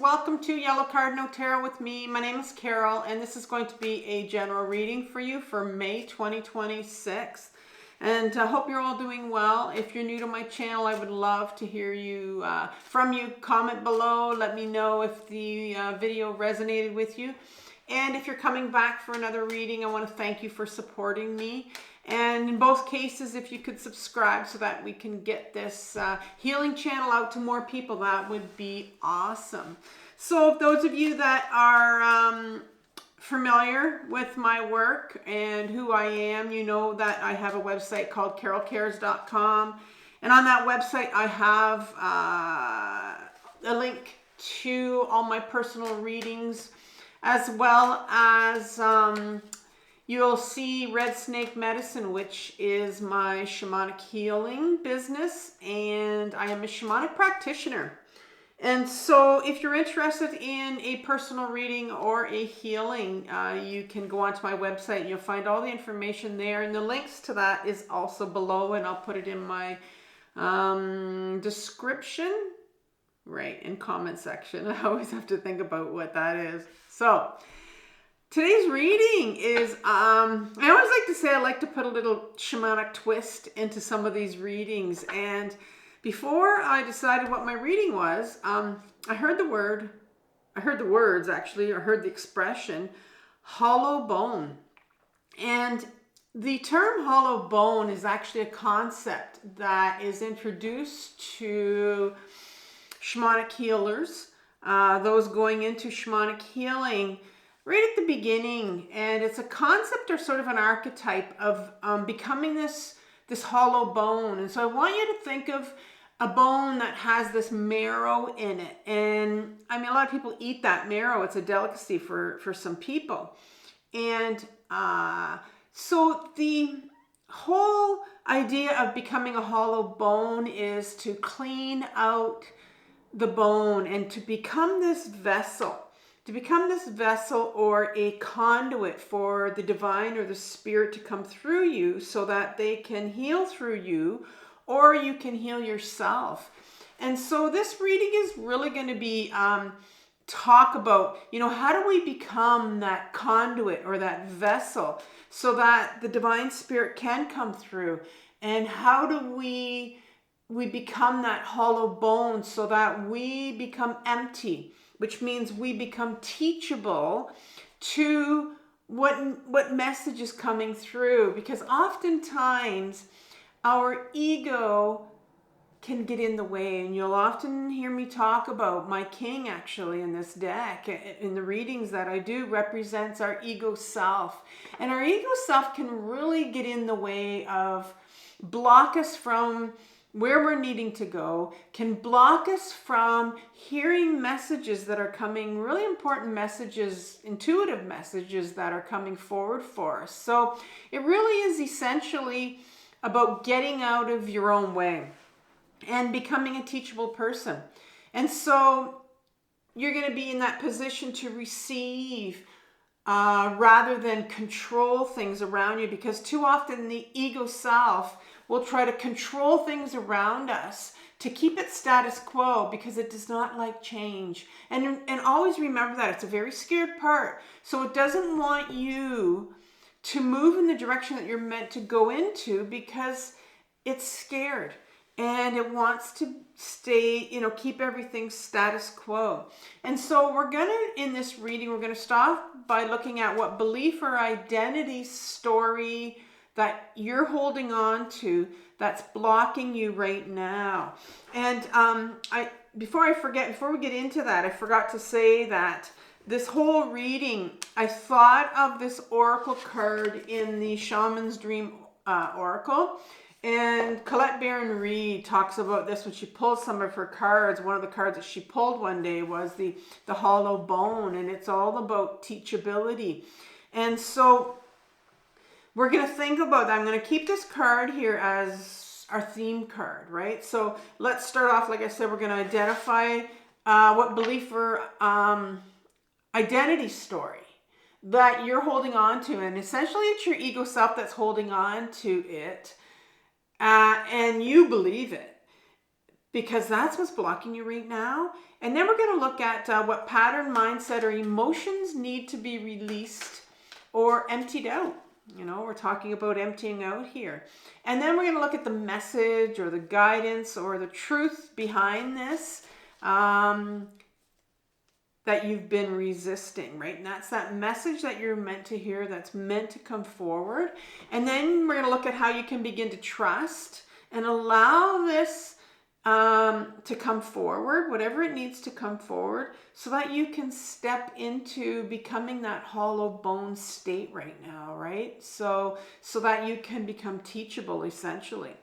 welcome to Yellow Card No Tarot with me. My name is Carole, and this is going to be a general reading for you for May 2026. And I hope you're all doing well. If you're new to my channel, I would love to hear from you. Comment below. Let me know if the video resonated with you. And if you're coming back for another reading, I want to thank you for supporting me. And in both cases, if you could subscribe so that we can get this healing channel out to more people, that would be awesome. So those of you that are familiar with my work and who I am, you know that I have a website called carolecares.com. And on that website, I have a link to all my personal readings, as well as you'll see Red Snake Medicine, which is my shamanic healing business, and I am a shamanic practitioner. And so if you're interested in a personal reading or a healing, you can go onto my website and you'll find all the information there. And the links to that is also below, and I'll put it in my description, right, and comment section. I always have to think about what that is. So today's reading is, I always like to say I like to put a little shamanic twist into some of these readings. And before I decided what my reading was, I heard the expression hollow bone. And the term hollow bone is actually a concept that is introduced to shamanic healers, those going into shamanic healing right at the beginning. And it's a concept or sort of an archetype of becoming this hollow bone. And so I want you to think of a bone that has this marrow in it. And I mean, a lot of people eat that marrow. It's a delicacy for some people. And so the whole idea of becoming a hollow bone is to clean out the bone and to become this vessel. To become this vessel or a conduit for the divine or the spirit to come through you so that they can heal through you, or you can heal yourself. And so this reading is really going to be talk about, how do we become that conduit or that vessel so that the divine spirit can come through? And how do we become that hollow bone so that we become empty, which means we become teachable to what message is coming through. Because oftentimes our ego can get in the way, and you'll often hear me talk about my king actually in this deck. In the readings that I do represents our ego self. And our ego self can really get in the way of block us from where we're needing to go, can block us from hearing messages that are coming, really important messages, intuitive messages that are coming forward for us. So it really is essentially about getting out of your own way and becoming a teachable person. And so you're going to be in that position to receive rather than control things around you, because too often the ego self will try to control things around us to keep it status quo because it does not like change. And always remember that it's a very scared part. So it doesn't want you to move in the direction that you're meant to go into because it's scared and it wants to stay, keep everything status quo. And so in this reading, we're going to start by looking at what belief or identity story that you're holding on to that's blocking you right now. And before we get into that, I forgot to say that this whole reading, I thought of this oracle card in the Shaman's Dream Oracle. And Colette Baron-Reid talks about this when she pulls some of her cards. One of the cards that she pulled one day was the hollow bone, and it's all about teachability. And so we're going to think about that. I'm going to keep this card here as our theme card, right? So let's start off, like I said, we're going to identify what belief or identity story that you're holding on to. And essentially it's your ego self that's holding on to it. And you believe it. because that's what's blocking you right now. And then we're going to look at what pattern, mindset, or emotions need to be released or emptied out. You know, we're talking about emptying out here. And then we're going to look at the message or the guidance or the truth behind this that you've been resisting, right? And that's that message that you're meant to hear, that's meant to come forward. And then we're going to look at how you can begin to trust and allow this to come forward, whatever it needs to come forward, so that you can step into becoming that hollow bone state right now, right? So that you can become teachable, essentially.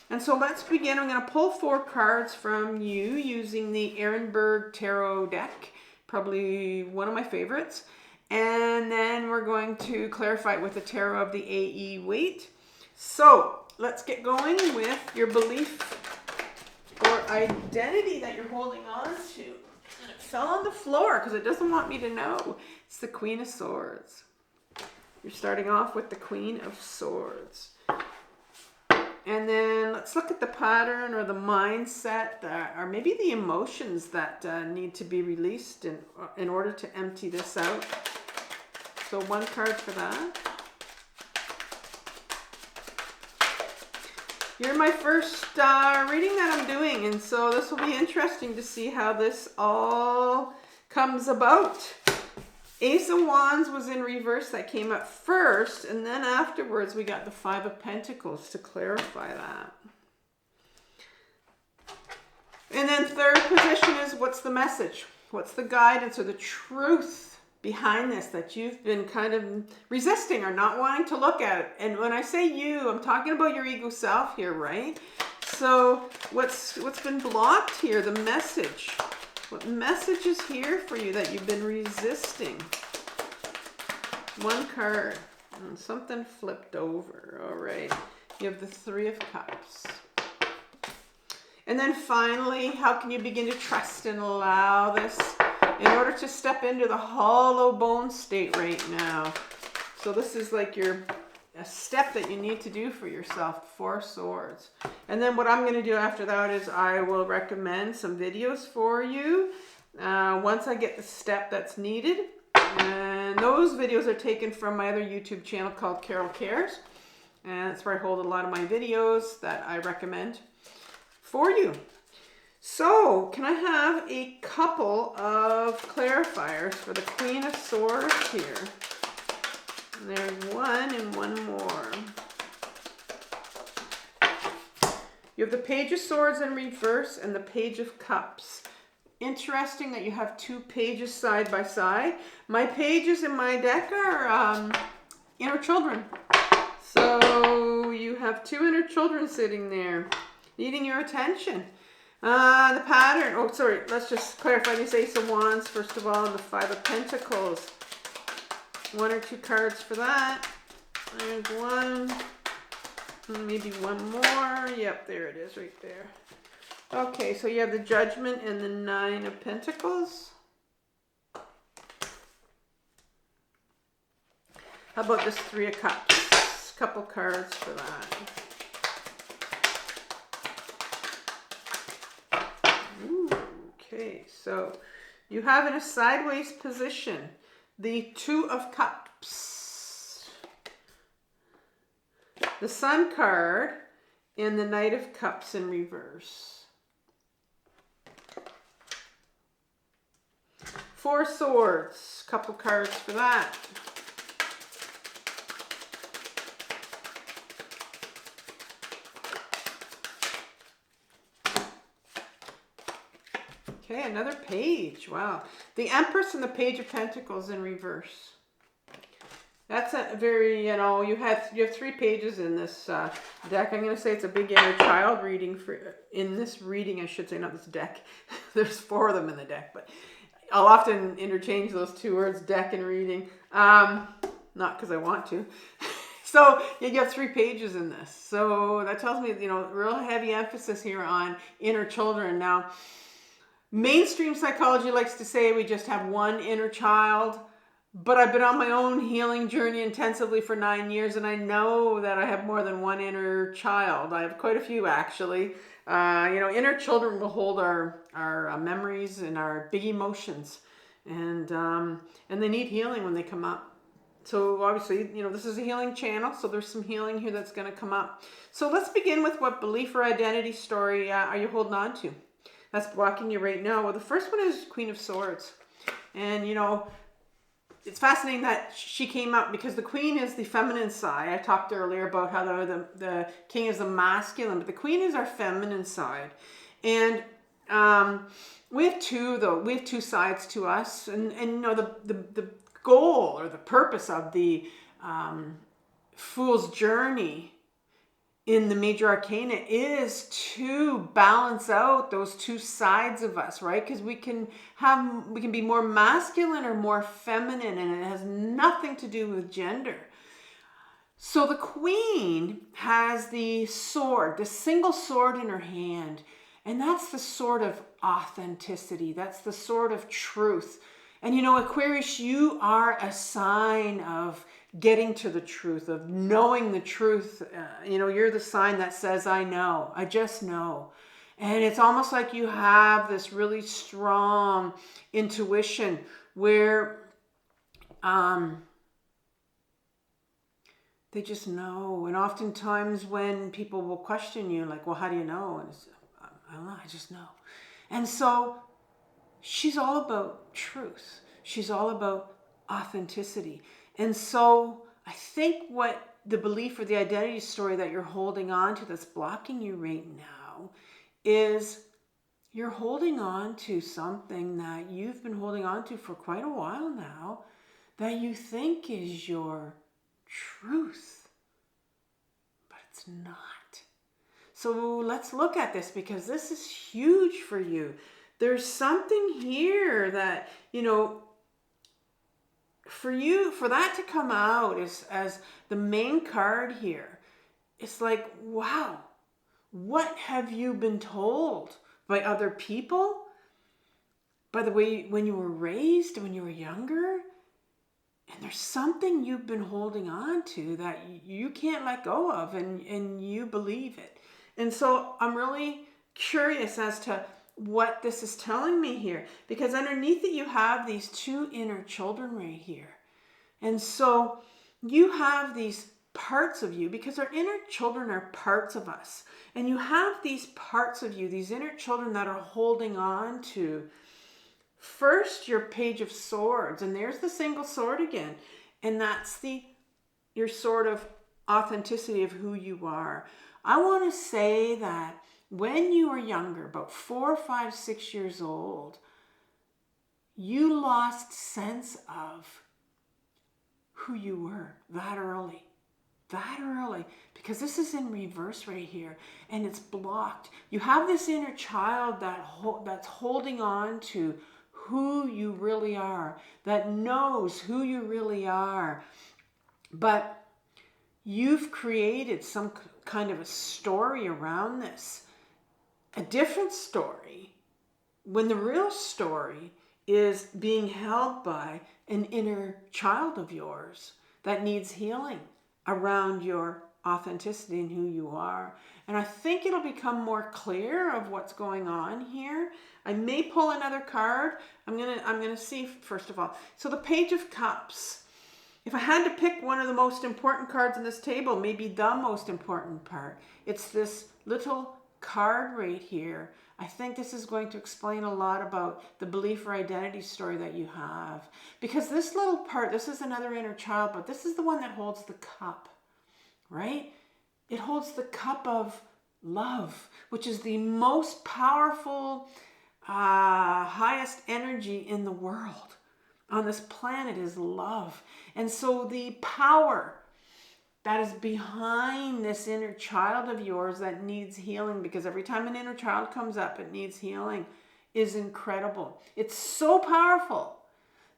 And so let's begin. I'm going to pull 4 cards from you using the Ehrenberg Tarot deck, probably one of my favorites. And then we're going to clarify it with the Tarot of the AE weight. So let's get going with your belief or identity that you're holding on to. And it fell on the floor because it doesn't want me to know. It's the Queen of Swords. You're starting off with the Queen of Swords. And then let's look at the pattern or the mindset or maybe the emotions that need to be released in order to empty this out. So 1 card for that. You're my first reading that I'm doing, and so this will be interesting to see how this all comes about. Ace of Wands was in reverse. That came up first, and then afterwards we got the 5 of Pentacles to clarify that. And then third position is, what's the message? What's the guidance or the truth behind this that you've been kind of resisting or not wanting to look at it? And when I say you, I'm talking about your ego self here, right? So what's been blocked here? The message. What message is here for you that you've been resisting? 1 card. And something flipped over. All right. You have the 3 of Cups. And then finally, how can you begin to trust and allow this in order to step into the hollow bone state right now? So this is like a step that you need to do for yourself, 4 swords. And then what I'm going to do after that is I will recommend some videos for you once I get the step that's needed. And those videos are taken from my other YouTube channel called Carole Cares. And that's where I hold a lot of my videos that I recommend for you. So, can I have a couple of clarifiers for the Queen of Swords here? And there's 1 and 1 more. You have the Page of Swords in reverse and the Page of Cups. Interesting that you have 2 pages side by side. My pages in my deck are inner children. So you have 2 inner children sitting there, needing your attention. The pattern, oh sorry, let's just clarify this Ace of Wands first of all, and the 5 of Pentacles. 1 or 2 cards for that. There's 1, maybe 1 more. Yep, there it is right there. Okay, so you have the Judgment and the 9 of Pentacles. How about this 3 of Cups? Couple cards for that. Okay, so you have in a sideways position the 2 of Cups, the Sun card, and the Knight of Cups in reverse. 4 swords, couple cards for that. Okay, another page. Wow. The Empress and the Page of Pentacles in reverse. That's a very, you know, you have 3 pages in this deck. I'm going to say it's a big inner child reading in this reading, I should say, not this deck. There's 4 of them in the deck, but I'll often interchange those 2 words, deck and reading. Not because I want to. So you have 3 pages in this. So that tells me, you know, real heavy emphasis here on inner children. Now, mainstream psychology likes to say we just have 1 inner child, but I've been on my own healing journey intensively for 9 years, and I know that I have more than 1 inner child. I have quite a few, actually. Inner children will hold our memories and our big emotions, and they need healing when they come up. So obviously, this is a healing channel, so there's some healing here that's going to come up. So let's begin with what belief or identity story are you holding on to? That's blocking you right now. Well, the first one is Queen of Swords. And, it's fascinating that she came up because the Queen is the feminine side. I talked earlier about how the King is the masculine, but the Queen is our feminine side. And we have two, though. We have two sides to us. And the goal or the purpose of the Fool's Journey in the major arcana is to balance out those two sides of us, right? Because we can be more masculine or more feminine, and it has nothing to do with gender. So the Queen has the sword, the single sword in her hand, and that's the sword of authenticity. That's the sword of truth. And Aquarius, you are a sign of getting to the truth, of knowing the truth. You're the sign that says, I know, I just know. And it's almost like you have this really strong intuition where they just know. And oftentimes when people will question you, like, well, how do you know? And it's, I don't know, I just know. And so she's all about truth. She's all about authenticity. And so I think what the belief or the identity story that you're holding on to that's blocking you right now is you're holding on to something that you've been holding on to for quite a while now that you think is your truth, but it's not. So let's look at this because this is huge for you. There's something here that, for that to come out as the main card here, it's like, wow, what have you been told by other people? By the way, when you were raised, when you were younger? And there's something you've been holding on to that you can't let go of, and you believe it. And so I'm really curious as to what this is telling me here, because underneath it you have these two inner children right here. And so you have these parts of you, because our inner children are parts of us, and you have these parts of you, these inner children that are holding on to first your Page of Swords, and there's the single sword again, and that's your sword of authenticity of who you are. I want to say that when you were younger, about 4, 5, 6 years old, you lost sense of who you were that early, because this is in reverse right here, and it's blocked. You have this inner child that's holding on to who you really are, that knows who you really are, but you've created some kind of a story around this, a different story, when the real story is being held by an inner child of yours that needs healing around your authenticity and who you are. And I think it'll become more clear of what's going on here. I may pull another card. I'm gonna see first of all. So the Page of Cups. If I had to pick one of the most important cards on this table, maybe the most important part, it's this little card right here. I think this is going to explain a lot about the belief or identity story that you have. Because this little part, this is another inner child, but this is the one that holds the cup, right? It holds the cup of love, which is the most powerful, highest energy in the world. On this planet is love. And so the power that is behind this inner child of yours that needs healing, because every time an inner child comes up, it needs healing, is incredible. It's so powerful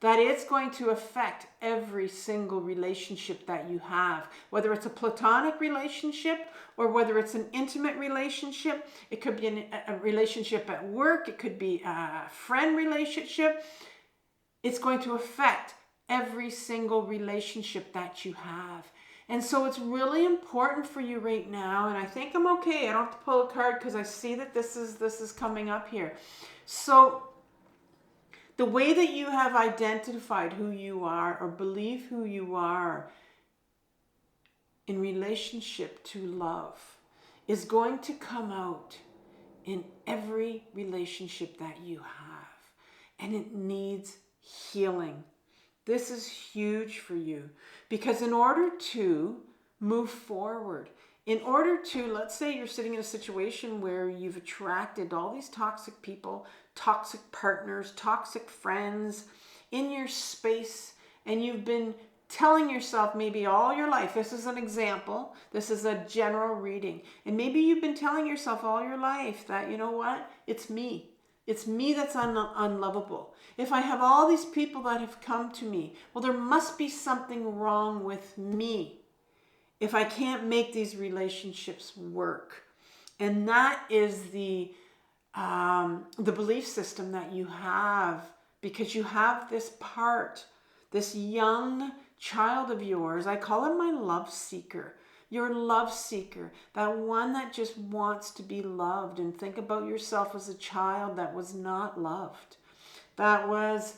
that it's going to affect every single relationship that you have, whether it's a platonic relationship or whether it's an intimate relationship. It could be a relationship at work. It could be a friend relationship. It's going to affect every single relationship that you have. And so it's really important for you right now, and I think I'm okay. I don't have to pull a card because I see that this is coming up here. So the way that you have identified who you are or believe who you are in relationship to love is going to come out in every relationship that you have. And it needs healing. This is huge for you because in order to move forward, in order to, let's say you're sitting in a situation where you've attracted all these toxic people, toxic partners, toxic friends in your space, and you've been telling yourself maybe all your life, this is an example, this is a general reading, and maybe you've been telling yourself all your life that, you know what, it's me. It's me that's unlovable. If I have all these people that have come to me, well, there must be something wrong with me if I can't make these relationships work. And that is the belief system that you have, because you have this part, this young child of yours. I call him my love seeker. Your love seeker, that one that just wants to be loved. And think about yourself as a child that was not loved, that was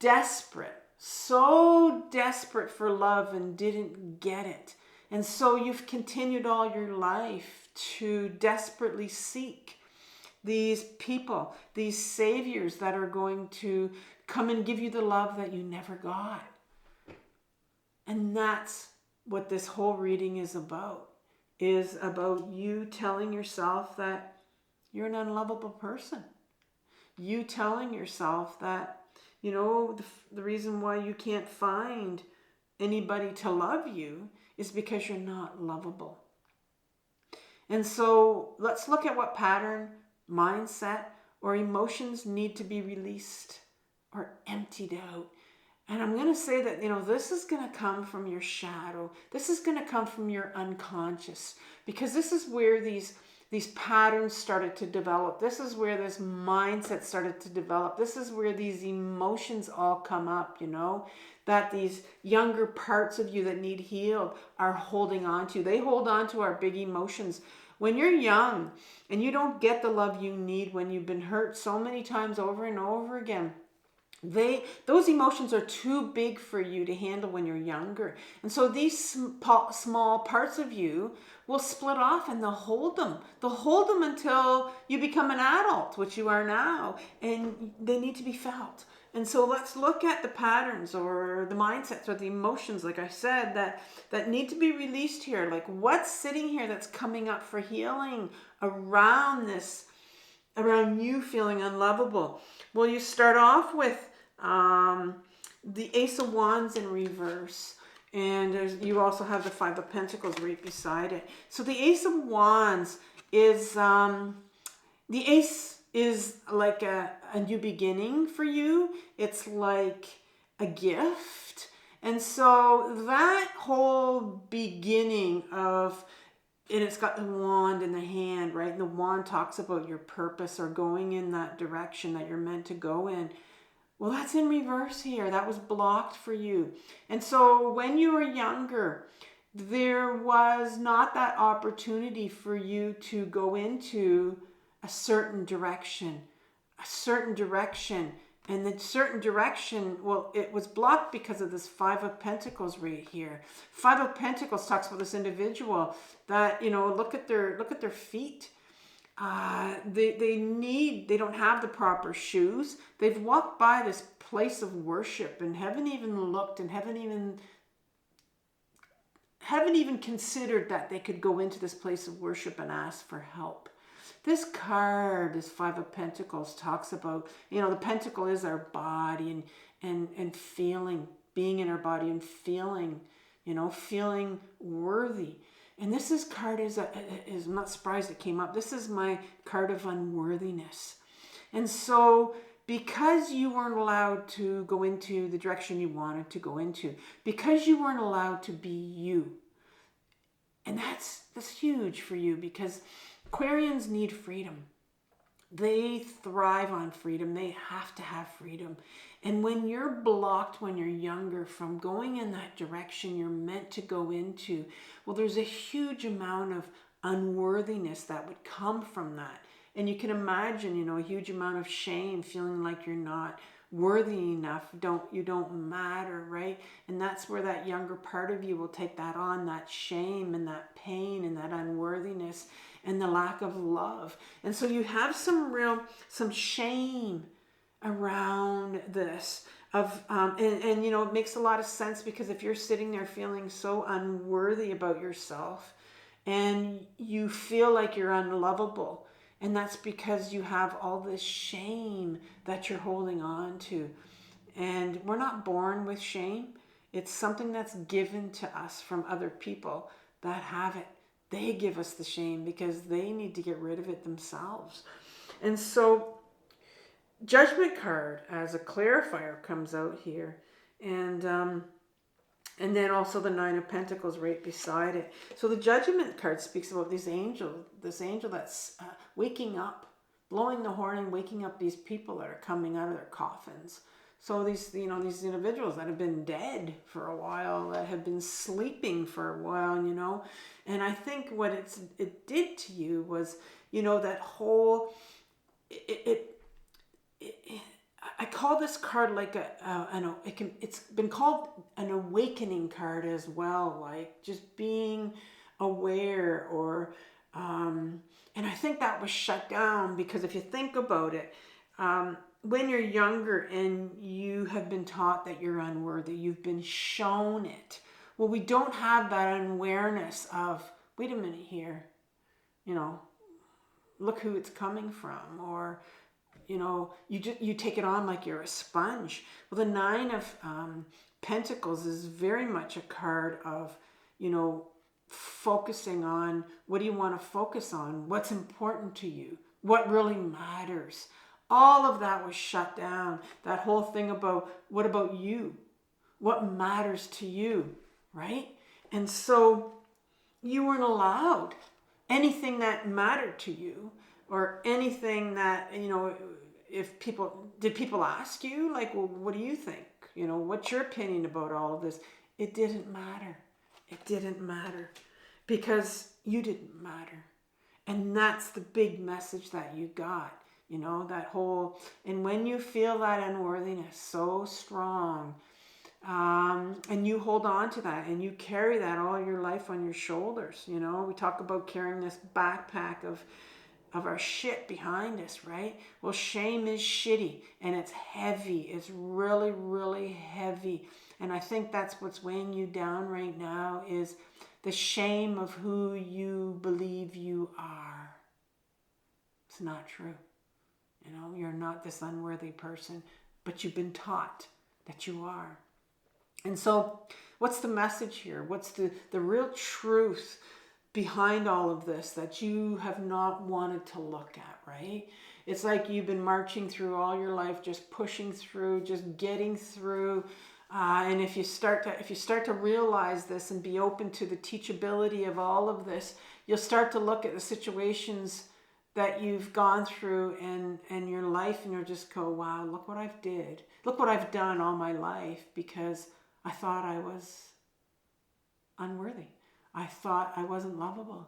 desperate, so desperate for love and didn't get it. And so you've continued all your life to desperately seek these people, these saviors that are going to come and give you the love that you never got. And that's what this whole reading is about you telling yourself that you're an unlovable person. You telling yourself that, you know, the reason why you can't find anybody to love you is because you're not lovable. And so let's look at what pattern, mindset, or emotions need to be released or emptied out. And I'm going to say that, you know, this is going to come from your shadow. This is going to come from your unconscious, because this is where these patterns started to develop. This is where this mindset started to develop. This is where these emotions all come up, you know, that these younger parts of you that need healed are holding on to. They hold on to our big emotions. When you're young and you don't get the love you need, when you've been hurt so many times over and over again, those emotions are too big for you to handle when you're younger. And so these small parts of you will split off and they'll hold them. They'll hold them until you become an adult, which you are now, and they need to be felt. And so let's look at the patterns or the mindsets or the emotions, like I said, that need to be released here. Like what's sitting here that's coming up for healing around this, around you feeling unlovable. Well, you start off with the Ace of Wands in reverse, and you also have the Five of Pentacles right beside it. So the Ace of Wands is the Ace is like a new beginning for you. It's like a gift. And so that whole beginning of, and it's got the wand in the hand, right? And the wand talks about your purpose or going in that direction that you're meant to go in. Well, that's in reverse here. That was blocked for you. And so when you were younger, there was not that opportunity for you to go into a certain direction. And the certain direction, well, it was blocked because of this Five of Pentacles right here. Five of Pentacles talks about this individual that, you know, look at their feet. They don't have the proper shoes. They've walked by this place of worship and haven't even looked and haven't even considered that they could go into this place of worship and ask for help. This card, this Five of Pentacles, talks about, you know, the pentacle is our body and feeling, being in our body and feeling, you know, feeling worthy. And this card is I'm not surprised it came up. This is my card of unworthiness. And so because you weren't allowed to go into the direction you wanted to go into, because you weren't allowed to be you, and that's huge for you, because Aquarians need freedom. They thrive on freedom. They have to have freedom. And when you're blocked when you're younger from going in that direction you're meant to go into, well, there's a huge amount of unworthiness that would come from that. And you can imagine, a huge amount of shame, feeling like you're not worthy enough, you don't matter, right? And that's where that younger part of you will take that on, that shame and that pain and that unworthiness and the lack of love. And so you have some shame around this and it makes a lot of sense, because if you're sitting there feeling so unworthy about yourself and you feel like you're unlovable, and that's because you have all this shame that you're holding on to. And we're not born with shame. It's something that's given to us from other people that have it. They give us the shame because they need to get rid of it themselves. And so Judgment card as a clarifier comes out here. And then also the Nine of Pentacles right beside it. So the Judgment card speaks about this angel that's waking up, blowing the horn and waking up these people that are coming out of their coffins. So these individuals that have been dead for a while, that have been sleeping for a while, And I think what it did to you was, that whole, I call this card like it's been called an awakening card as well, like just being aware, or and I think that was shut down because if you think about it, when you're younger and you have been taught that you're unworthy, you've been shown it. Well, we don't have that awareness of, wait a minute here, look who it's coming from, or you take it on like you're a sponge. Well, the Nine of Pentacles is very much a card of, focusing on, what do you want to focus on? What's important to you? What really matters? All of that was shut down. That whole thing about, what about you? What matters to you, right? And so you weren't allowed anything that mattered to you, or anything that, did people ask you, like, well, what do you think? What's your opinion about all of this? It didn't matter. It didn't matter because you didn't matter. And that's the big message that you got, that whole, and when you feel that unworthiness so strong, and you hold on to that and you carry that all your life on your shoulders, we talk about carrying this backpack of our shit behind us, right? Well, shame is shitty and it's heavy. It's really, really heavy. And I think that's what's weighing you down right now, is the shame of who you believe you are. It's not true. You're not this unworthy person, but you've been taught that you are. And so what's the message here? What's the real truth behind all of this that you have not wanted to look at, right? It's like you've been marching through all your life, just pushing through, just getting through. And if you start to realize this and be open to the teachability of all of this, you'll start to look at the situations that you've gone through and your life, and you'll just go, wow, look what I've done all my life, because I thought I was unworthy. I thought I wasn't lovable.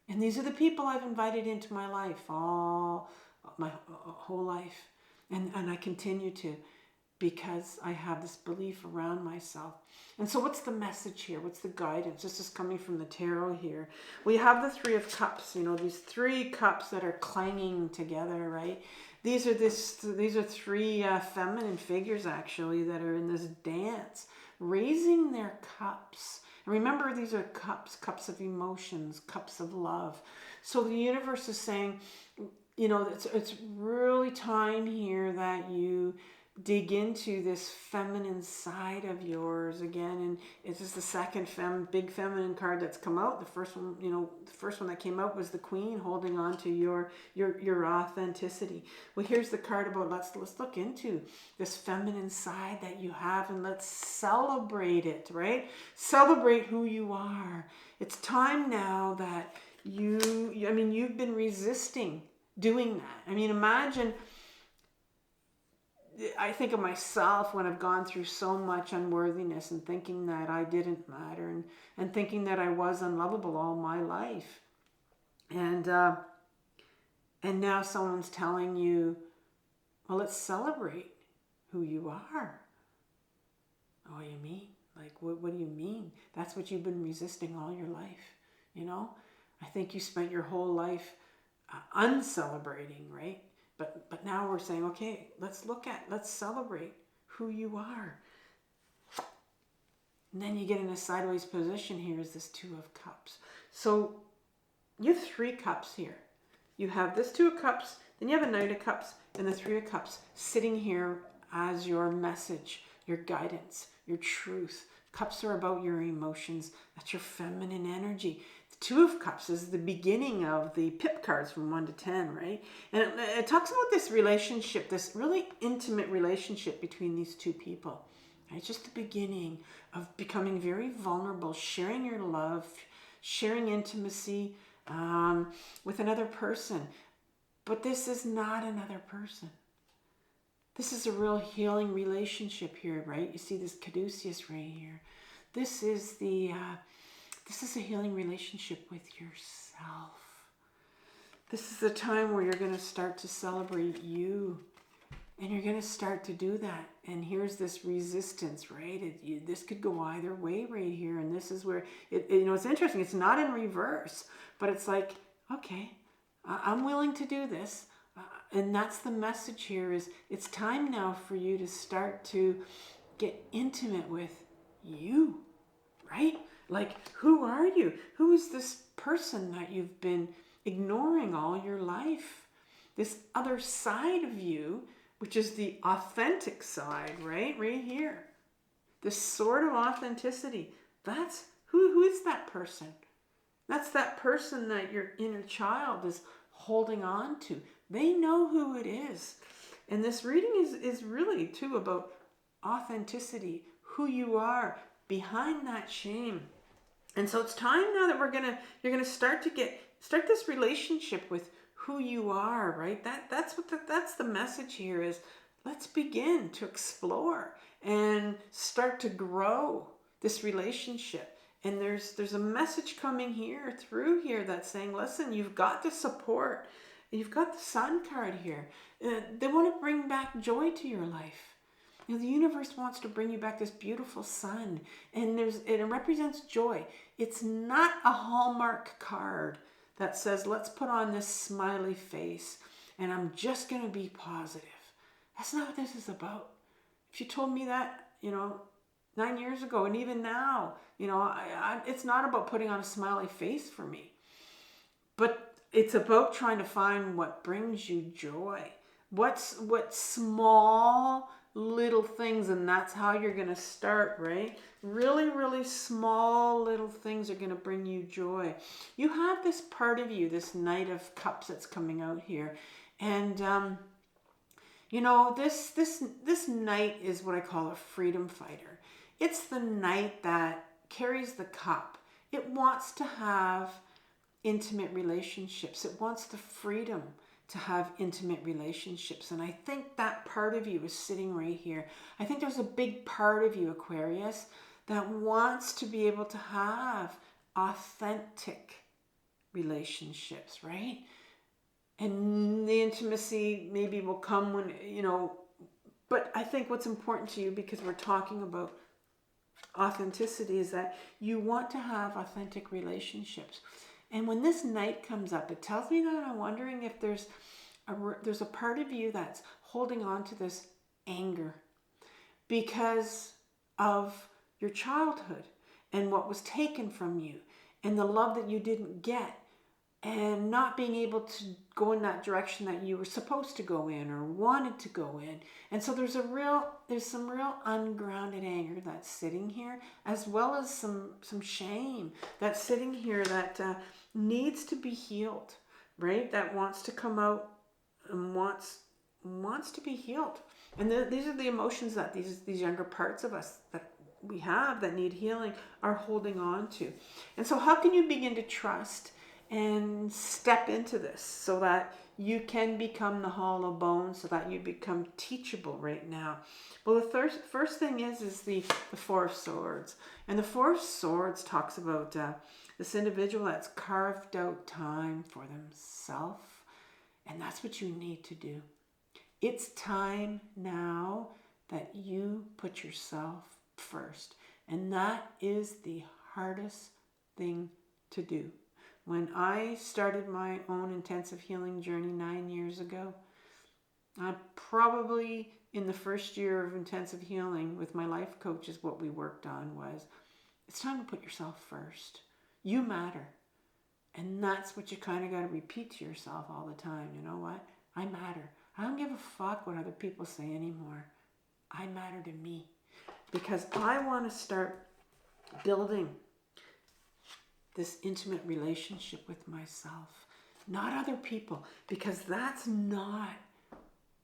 And these are the people I've invited into my life, all my whole life. And I continue to, because I have this belief around myself. And so what's the message here? What's the guidance? This is coming from the tarot here. We have the Three of Cups, these three cups that are clanging together, right? These are three feminine figures, actually, that are in this dance, raising their cups. And remember, these are cups of emotions, cups of love. So the universe is saying, it's really time here that you dig into this feminine side of yours again. And it's just the second big feminine card that's come out. The first one that came out was the Queen, holding on to your authenticity. Well, here's the card about let's look into this feminine side that you have, and let's celebrate it, right? Celebrate who you are. It's time now that you've been resisting doing that. I mean, imagine, I think of myself when I've gone through so much unworthiness and thinking that I didn't matter, and thinking that I was unlovable all my life. And now someone's telling you, well, let's celebrate who you are. Oh, you mean? Like, what do you mean? That's what you've been resisting all your life, you know? I think you spent your whole life uncelebrating, right? But now we're saying, okay, let's celebrate who you are. And then you get in a sideways position here is this Two of Cups. So you have 3 cups here. You have this Two of Cups, then you have a Knight of Cups, and the Three of Cups sitting here as your message, your guidance, your truth. Cups are about your emotions. That's your feminine energy. The Two of Cups is the beginning of the pip cards from 1 to 10, right? And it talks about this relationship, this really intimate relationship between these two people. It's just the beginning of becoming very vulnerable, sharing your love, sharing intimacy with another person. But this is not another person. This is a real healing relationship here, right? You see this caduceus right here. This is a healing relationship with yourself. This is a time where you're going to start to celebrate you. And you're going to start to do that. And here's this resistance, right? This could go either way right here. And this is where, it's interesting. It's not in reverse. But it's like, okay, I'm willing to do this. And that's the message here is it's time now for you to start to get intimate with you, right? Like, who are you? Who is this person that you've been ignoring all your life? This other side of you, which is the authentic side, right? Right here. This sort of authenticity. That's who is that person? That's that person that your inner child is holding on to. They know who it is. And this reading is really too about authenticity, who you are behind that shame. And so it's time now that you're gonna start this relationship with who you are, right? That's the message here is let's begin to explore and start to grow this relationship. And there's a message coming here through here that's saying, listen, you've got the support. You've got the Sun card here. They want to bring back joy to your life. The universe wants to bring you back this beautiful sun. And it represents joy. It's not a Hallmark card that says, let's put on this smiley face and I'm just going to be positive. That's not what this is about. If you told me that, 9 years ago, and even now, it's not about putting on a smiley face for me. But it's about trying to find what brings you joy. What small little things, and that's how you're going to start, right? Really, really small little things are going to bring you joy. You have this part of you, this Knight of Cups that's coming out here. And, this Knight is what I call a freedom fighter. It's the Knight that carries the cup. It wants to have intimate relationships. It wants the freedom to have intimate relationships. And I think that part of you is sitting right here. I think there's a big part of you, Aquarius, that wants to be able to have authentic relationships, right? And the intimacy maybe will come when, but I think what's important to you, because we're talking about authenticity, is that you want to have authentic relationships. And when this Knight comes up, it tells me that I'm wondering if there's a part of you that's holding on to this anger because of your childhood and what was taken from you and the love that you didn't get and not being able to go in that direction that you were supposed to go in or wanted to go in. And so there's some real ungrounded anger that's sitting here, as well as some shame that's sitting here that needs to be healed, right? That wants to come out and wants to be healed. And these are the emotions that these younger parts of us that we have that need healing are holding on to. And so how can you begin to trust and step into this so that you can become the hollow bone, so that you become teachable right now. Well, the first thing is the Four of Swords. And the Four of Swords talks about this individual that's carved out time for themselves. And that's what you need to do. It's time now that you put yourself first. And that is the hardest thing to do. When I started my own intensive healing journey 9 years ago, I probably in the first year of intensive healing with my life coaches, what we worked on was, it's time to put yourself first. You matter. And that's what you kind of got to repeat to yourself all the time. You know what? I matter. I don't give a fuck what other people say anymore. I matter to me. Because I want to start building this intimate relationship with myself, not other people, because that's not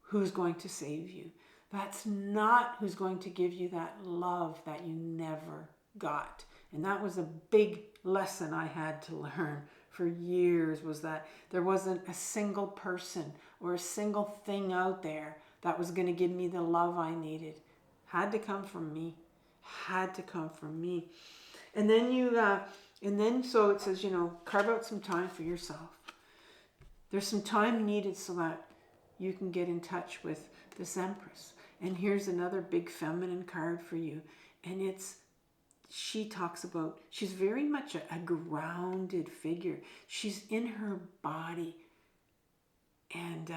who's going to save you. That's not who's going to give you that love that you never got. And that was a big lesson I had to learn for years, was that there wasn't a single person or a single thing out there that was going to give me the love I needed. Had to come from me. Had to come from me. And then so it says, carve out some time for yourself. There's some time needed so that you can get in touch with this Empress. And here's another big feminine card for you. And she talks about, she's very much a grounded figure. She's in her body. And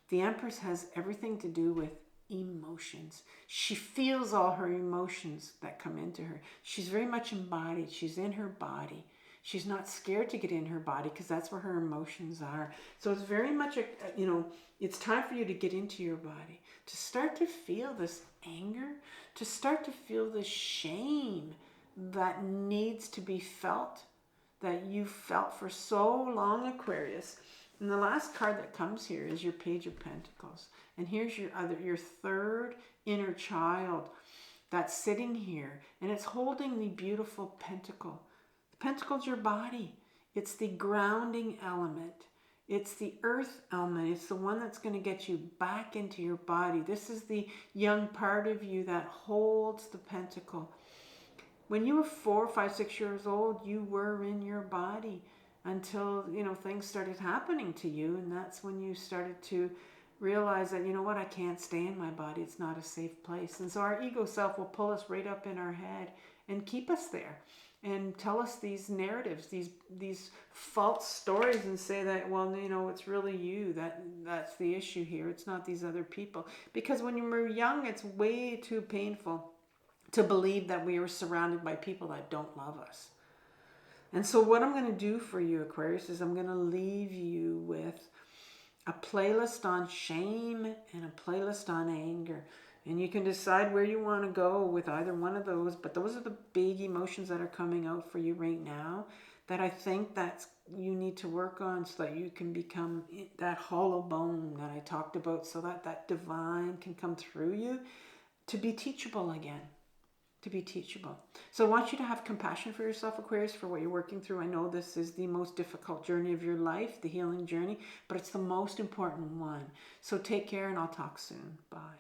the Empress has everything to do with emotions. She feels all her emotions that come into her. She's very much embodied. She's in her body. She's not scared to get in her body because that's where her emotions are. So it's very much it's time for you to get into your body, to start to feel this anger, to start to feel the shame that needs to be felt, that you felt for so long, Aquarius. And the last card that comes here is your Page of Pentacles. And here's your third inner child that's sitting here. And it's holding the beautiful pentacle. The pentacle's your body. It's the grounding element. It's the earth element. It's the one that's going to get you back into your body. This is the young part of you that holds the pentacle. When you were 4, 5, 6 years old, you were in your body until, things started happening to you. And that's when you started to realize that, I can't stay in my body. It's not a safe place. And so our ego self will pull us right up in our head and keep us there and tell us these narratives, these false stories, and say that, it's really you. That's the issue here. It's not these other people. Because when you're young, it's way too painful to believe that we are surrounded by people that don't love us. And so what I'm going to do for you, Aquarius, is I'm going to leave you with a playlist on shame and a playlist on anger. And you can decide where you want to go with either one of those. But those are the big emotions that are coming out for you right now that I think that you need to work on so that you can become that hollow bone that I talked about, so that that divine can come through you to be teachable again. To be teachable. So I want you to have compassion for yourself, Aquarius, for what you're working through. I know this is the most difficult journey of your life, the healing journey, but it's the most important one. So take care, and I'll talk soon. Bye.